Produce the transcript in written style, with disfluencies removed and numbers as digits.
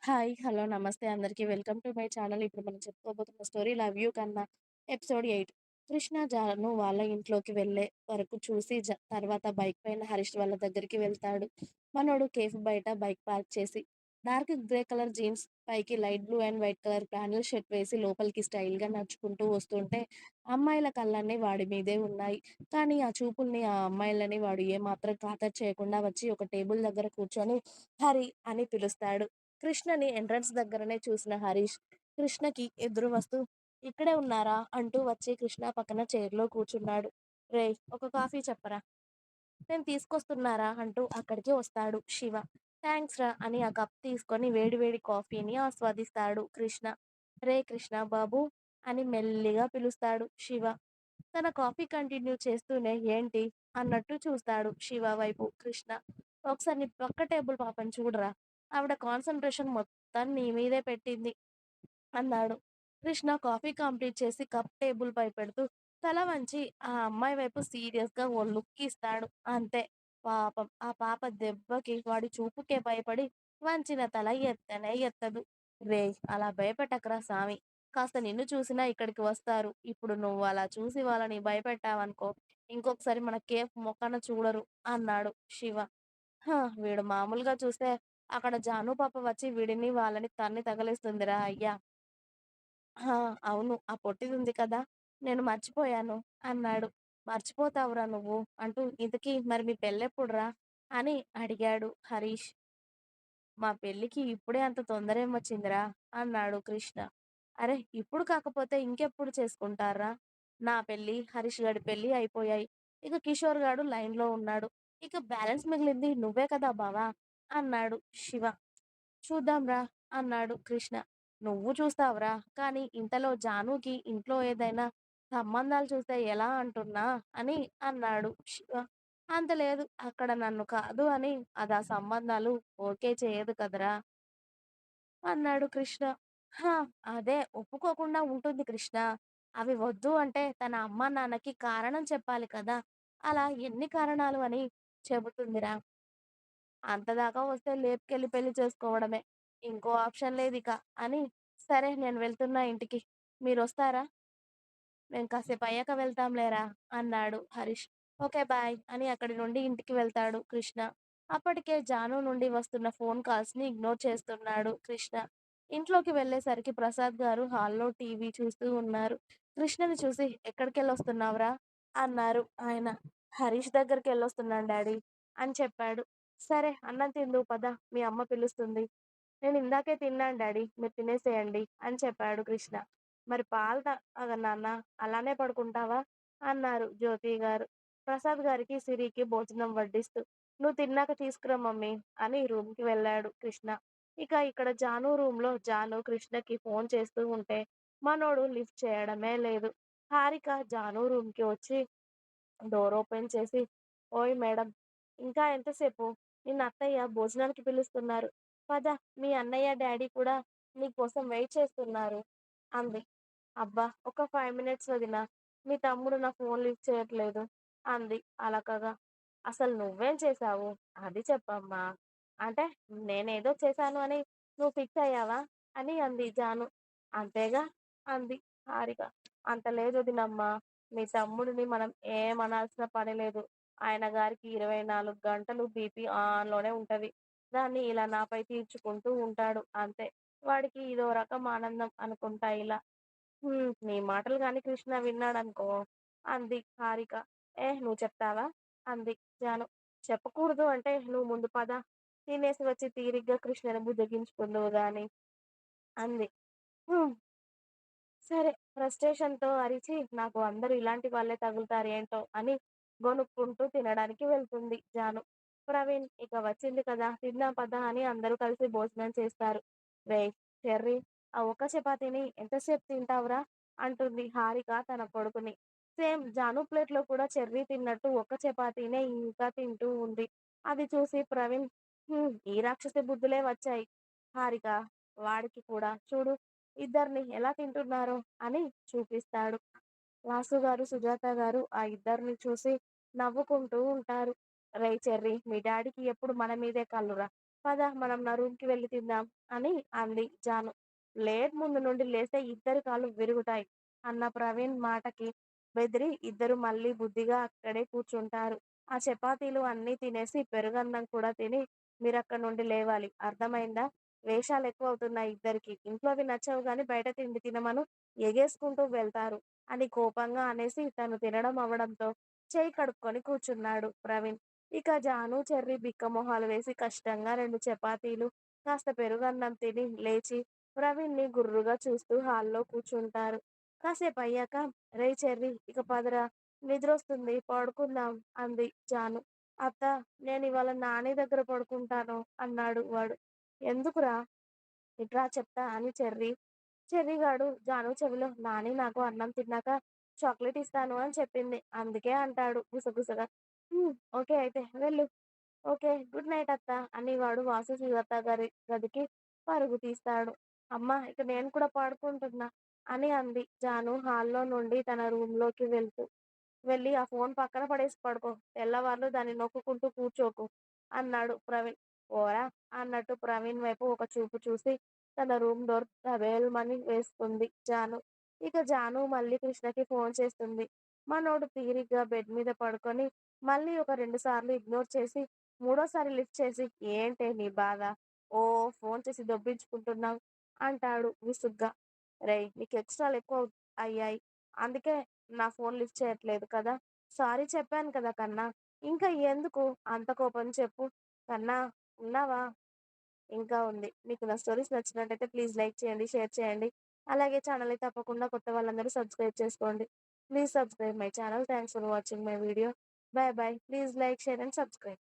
Hi. Hello. నమస్తే అందరికీ. Welcome to my channel. ఇప్పుడు మనం చెప్పుకోబోతున్న స్టోరీ 'లవ్ యూ కన్నా' ఎపిసోడ్ 8. కృష్ణ, జాను వాళ్ళ ఇంట్లోకి వెళ్ళే వరకు చూసి తర్వాత బైక్ పైన హరీష్ వాళ్ళ దగ్గరికి వెళ్తాడు. మనోడు కేఫ్ బయట బైక్ పార్క్ చేసి, డార్క్ గ్రే కలర్ జీన్స్, పైకి light blue and white colour panel shirt వేసి లోపలికి స్టైల్‌గా నడుచుకుంటూ వస్తుంటే, అమ్మాయిల కళ్ళన్నీ వాడి మీదే ఉన్నాయి. కానీ ఆ చూపుల్ని, ఆ అమ్మాయిలని వాడు ఏమాత్రం ఖాతరు చేయకుండా వచ్చి ఒక టేబుల్ దగ్గర కూర్చొని 'హరి' అని పిలుస్తాడు. కృష్ణని ఎంట్రన్స్ దగ్గరనే చూసిన హరీష్, కృష్ణకి ఎదురు వస్తూ "ఇక్కడే ఉన్నారా?" అంటూ వచ్చి కృష్ణ పక్కన చైర్‌లో కూర్చున్నాడు. "రేయ్! ఒక కాఫీ చెప్పరా?" "నేను తీసుకొస్తున్నారా?" అంటూ అక్కడికి వస్తాడు శివ. "థాంక్స్ రా" అని ఆ కప్ తీసుకొని వేడి వేడి కాఫీని ఆస్వాదిస్తాడు కృష్ణ. "రేయ్ కృష్ణ బాబూ" అని మెల్లిగా పిలుస్తాడు శివ. తన కాఫీ కంటిన్యూ చేస్తూనే "ఏంటి?" అన్నట్టు చూస్తాడు శివ వైపు కృష్ణ. "ఒకసారి నీ పక్క టేబుల్ పాపని చూడరా? ఆవిడ కాన్సంట్రేషన్ మొత్తం నీ మీదే పెట్టింది" అన్నాడు. కృష్ణ కాఫీ కంప్లీట్ చేసి కప్ టేబుల్‌పై పెడుతూ తల వంచి ఆ అమ్మాయి వైపు సీరియస్‌గా ఓ లుక్ ఇస్తాడు. అంతే. పాపం ఆ పాప దెబ్బకి వాడి చూపుకే భయపడి వంచిన తల ఎత్తనే ఎత్తదు. "రేయ్! అలా భయపెట్టకురా సామి. కాస్త నిన్ను చూసినా ఇక్కడికి వస్తారు. ఇప్పుడు నువ్వు అలా చూసి వాళ్ళని భయపెట్టావనుకో, ఇంకొకసారి మన కేఫ్ మొఖాన చూడరు" అన్నాడు శివ. వీడు మామూలుగా చూస్తే అక్కడ జాను పాప వచ్చి వీడిని వాళ్ళని తన్ని తగలేస్తుందిరా అయ్యా! ఆ! అవును. ఆ పొట్టిదుంది కదా! నేను మర్చిపోయాను అన్నాడు. మర్చిపోతావురా నువ్వు అంటూ ఇంతకీ మరి మీ పెళ్ళెప్పుడురా? అని అడిగాడు హరీష్. మా పెళ్ళికి ఇప్పుడే అంత తొందరేమొచ్చిందిరా అన్నాడు కృష్ణ. అరె! ఇప్పుడు కాకపోతే ఇంకెప్పుడు చేసుకుంటార్రా? నా పెళ్లి, హరీష్ గాడి పెళ్లి అయిపోయాయి. ఇక కిషోర్ గాడు లైన్‌లో ఉన్నాడు. ఇక బ్యాలెన్స్ మిగిలింది నువ్వే కదా బావ! అన్నాడు శివ. చూద్దాంరా అన్నాడు కృష్ణ. నువ్వు చూస్తావురా, కానీ ఇంతలో జానుకి ఇంట్లో ఏదైనా సంబంధాలు చూస్తే ఎలా అంటున్నా అని అన్నాడు శివ. అంత లేదు అక్కడ నన్ను కాదు అని అదా సంబంధాలు ఓకే చేయదు కదరా! అన్నాడు కృష్ణ. హా! అదే ఒప్పుకోకుండా ఉంటుంది కృష్ణ. అవి వద్దు అంటే తన అమ్మా, నాన్నకి కారణం చెప్పాలి కదా! అలా ఎన్ని కారణాలు అని చెబుతుందిరా. అంతదాకా వస్తే లేపుకెళ్ళి పెళ్లి చేసుకోవడమే. ఇంకో ఆప్షన్ లేదిక అని, సరే నేను వెళ్తున్నా ఇంటికి. మీరొస్తారా? మేము కాసేపయ్యాక వెళ్తాం లేరా అన్నాడు హరీష్. ఓకే బాయ్ అని అక్కడి నుండి ఇంటికి వెళ్తాడు కృష్ణ. అప్పటికే జాను నుండి వస్తున్న ఫోన్ కాల్స్‌ని ఇగ్నోర్ చేస్తున్నాడు కృష్ణ. ఇంట్లోకి వెళ్ళేసరికి ప్రసాద్ గారు హాల్‌లో టీవీ చూస్తూ ఉన్నారు. కృష్ణని చూసి "ఎక్కడికెళ్ళొస్తున్నావురా?" అన్నారు ఆయన. "హరీష్ దగ్గరికెళ్ళొస్తున్నాను డాడీ" అని చెప్పాడు. "సరే అన్నం తిందువు పద, మీ అమ్మ పిలుస్తుంది." "నేను ఇందాకే తిన్నాను డాడీ, మీరు తినేసేయండి" అని చెప్పాడు కృష్ణ. "మరి పాలు తాగ నాన్న, అలానే పడుకుంటావా?" అన్నారు జ్యోతి గారు. ప్రసాద్ గారికి, సిరికి భోజనం వడ్డిస్తూ, "నువ్వు తిన్నాక తీసుకురా మమ్మీ" అని రూమ్‌కి వెళ్ళాడు కృష్ణ. ఇక ఇక్కడ జాను రూమ్‌లో జాను కృష్ణకి ఫోన్ చేస్తూ ఉంటే, మనోడు లిఫ్ట్ చేయడమే లేదు. హారిక జాను రూమ్‌కి వచ్చి డోర్ ఓపెన్ చేసి, "ఓయ్ మేడం, ఇంకా ఎంతసేపు? నిన్ను అత్తయ్య భోజనానికి పిలుస్తున్నారు. పద, మీ అన్నయ్య, డ్యాడీ కూడా నీ కోసం వెయిట్ చేస్తున్నారు" అంది. "అబ్బా! ఒక 5 మినిట్స్ వదినా, మీ తమ్ముడు నా ఫోన్ లిఫ్ట్ చేయట్లేదు" అంది అలకగా. "అసలు నువ్వేం చేశావు? అది చెప్పమ్మా. అంటే నేనేదో చేశాను అని నువ్వు ఫిక్స్ అయ్యావా?" అని అంది జాను. "అంతేగా" అంది హారిక. "అంత లేదు వదినమ్మా. మీ తమ్ముడిని మనం ఏమనాల్సిన పని లేదు. ఆయన గారికి 24 గంటలు బీపీ ఆన్‌లోనే ఉంటది. దాన్ని ఇలా నాపై తీర్చుకుంటూ ఉంటాడు అంతే. వాడికి ఇదో రకం ఆనందం అనుకుంటా ఇలా." నీ మాటలు గాని కృష్ణ విన్నాడనుకో" అంది హారిక. నువ్వు చెప్తావా?" అంది జాను. "చెప్పకూడదు అంటే నువ్వు ముందు పద. తినేసి వచ్చి తీరిగ్గా కృష్ణని బుజ్జగించుకుందువు గాని" అంది. హ్మ్. సరే. ఫ్రస్ట్రేషన్‌తో అరిచి, నాకు అందరూ ఇలాంటి వాళ్ళే తగులుతారేంటో అని గొణుక్కుంటూ తినడానికి వెళ్తుంది జాను. ప్రవీణ్ ఇక వచ్చింది కదా! తిందాం పద అని అందరూ కలిసి భోజనం చేస్తారు. రేయ్! చెర్రీ, ఆ ఒక్క చపాతీని ఎంతసేపు తింటావురా? అంటుంది హారిక తన కొడుకుని. సేమ్ జాను ప్లేట్‌లో కూడా చెర్రీ తిన్నట్టు ఒక్క చపాతీనే ఇంకా తింటూ ఉంది. అది చూసి ప్రవీణ్, ఈ రాక్షసి బుద్ధులే వచ్చాయి హారిక. వాడికి కూడా చూడు ఇద్దరిని ఎలా తింటున్నారో అని చూపిస్తాడు. వాసు గారు, సుజాత గారు ఆ ఇద్దరిని చూసి నవ్వుకుంటూ ఉంటారు. "రేయ్ చెర్రీ, మీ డాడీకి ఎప్పుడు మన మీదే కళ్ళురా. పద మనం నా రూమ్‌కి వెళ్లి తిందాం అని అంది జాను. ప్లేట్ ముందు నుండి లేస్తే ఇద్దరి కాళ్ళు విరుగుతాయి అన్న ప్రవీణ్ మాటకి బెదిరి ఇద్దరు మళ్ళీ బుద్ధిగా అక్కడే కూర్చుంటారు. ఆ చపాతీలు అన్నీ తినేసి పెరుగన్నం కూడా తిని మీరక్కడి నుండి లేవాలి. అర్థమైందా? వేషాలెక్కువవుతున్నాయి ఇద్దరికీ. ఇంట్లోవి నచ్చవు గానీ బయట తిండి తినమను ఎగేసుకుంటూ వెళ్తారు అని కోపంగా అనేసి తను తినడం అవ్వడంతో చేయి కడుక్కొని కూర్చున్నాడు ప్రవీణ్. ఇక జాను, చెర్రి బిక్కమొహాలు వేసి కష్టంగా 2 చపాతీలు, కాస్త పెరుగన్నం తిని లేచి ప్రవీణ్‌ని గుర్రుగా చూస్తూ హాల్‌లో కూర్చుంటారు. కాసేపయ్యాక రేయ్ చెర్రి ఇక పదరా నిద్రొస్తుంది పడుకుందాం అంది జాను. అత్తా నేనివాళ నాని దగ్గర పడుకుంటాను అన్నాడు వాడు. ఎందుకురా? ఇట్రా చెప్తా అని చెర్రిగాడు జాను చెవిలో నాని నాకు అన్నం తిన్నాక చాక్లెట్ ఇస్తాను అని చెప్పింది. అందుకే అంటాడు గుసగుసగా. ఓకే అయితే వెళ్ళు. ఓకే. గుడ్ నైట్ అత్త అని వాడు వాసు సుజాత గారి గదికి పరుగు తీస్తాడు. అమ్మ ఇక నేను కూడా పడుకుంటున్నా అని అంది జాను హాల్‌లో నుండి తన రూమ్‌లోకి వెళ్ళి ఆ ఫోన్ పక్కన పడేసి పడుకో. తెల్లవార్లు దాన్ని నొక్కుకుంటూ కూర్చోకు అన్నాడు ప్రవీణ్. పోరా అన్నట్టు ప్రవీణ్ వైపు ఒక చూపు చూసి తన రూమ్ డోర్ ధబేల్మని వేసుకుంది జాను. ఇక జాను మళ్ళీ కృష్ణకి ఫోన్ చేస్తుంది. మనోడు తీరిగ్గా బెడ్ మీద పడుకొని మళ్ళీ ఒక 2 సార్లు ఇగ్నోర్ చేసి మూడోసారి లిఫ్ట్ చేసి ఏంటే నీ బాధ? ఓ ఫోన్ చేసి దొబ్బించుకుంటున్నావు అంటాడు విసుగ్గా. రేయ్ నీకు ఎక్స్ట్రాలు ఎక్కువ అయ్యాయి. అందుకే నా ఫోన్ లిఫ్ట్ చేయట్లేదు కదా! సారీ చెప్పాను కదా కన్నా! ఇంకా ఎందుకు అంత కోపం చెప్పు. కన్నా ఉన్నావా? ఇంకా ఉంది. మీకు నా స్టోరీస్ నచ్చినట్టయితే ప్లీజ్ లైక్ చేయండి, షేర్ చేయండి. అలాగే ఛానల్‌ని తప్పకుండా కొత్త వాళ్ళందరూ సబ్స్క్రైబ్ చేసుకోండి. Please subscribe my channel. Thanks for watching my video. By by. Please like, share and subscribe.